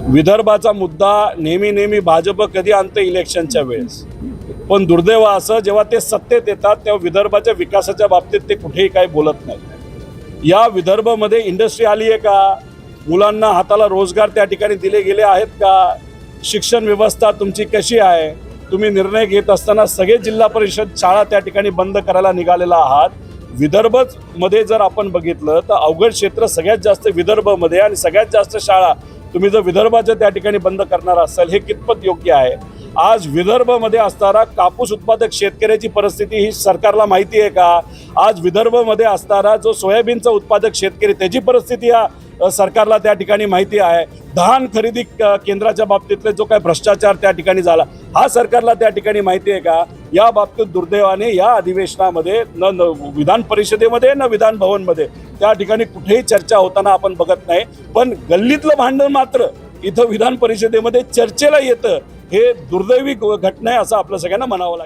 विदर्भाचा मुद्दा नेहमी भाजप कधी आणते इलेक्शनच्या वेळेस, पण दुर्दैव असं जेव्हा ते सत्तेत येतात तेव्हा विदर्भाच्या विकासाच्या बाबतीत ते कुठेही काही बोलत नाही। या विदर्भामध्ये इंडस्ट्री आली आहे का? मुलांना हाताला रोजगार त्या ठिकाणी दिले गेले आहेत का? शिक्षण व्यवस्था तुमची कशी आहे? तुम्ही निर्णय घेत असताना सगळे जिल्हा परिषद शाळा त्या ठिकाणी बंद करायला निघालेला आहात। विदर्भमध्ये जर आपण बघितलं तर अवघड क्षेत्र सगळ्यात जास्त विदर्भमध्ये, आणि सगळ्यात जास्त शाळा तुम्ही जर विदर्भाच्या त्या ठिकाणी बंद करणार असाल हे कितपत योग्य आहे? आज विदर्भामध्ये असणारा कापूस उत्पादक शेतकऱ्याची परिस्थिती ही सरकारला माहिती आहे का? आज विदर्भामध्ये असणारा जो सोयाबीनचा उत्पादक शेतकरी त्याची परिस्थिती सरकारला त्या ठिकाणी माहिती आहे। धान खरेदी केंद्राच्या बाबतीतले जो काय भ्रष्टाचार त्या ठिकाणी झाला हा सरकारला त्या ठिकाणी माहिती आहे का? या बाबतीत दुर्दैवाने या अधिवेशनामध्ये न विधान परिषदेमध्ये न विधान भवनमध्ये त्या ठिकाणी कुठेही चर्चा होताना आपण बघत नाही, पण गल्लीतलं भांडण मात्र इथं विधान परिषदेमध्ये चर्चेला येतं। हे दुर्दैवी घटना आहे असं आपल्या सगळ्यांना म्हणावं लागेल।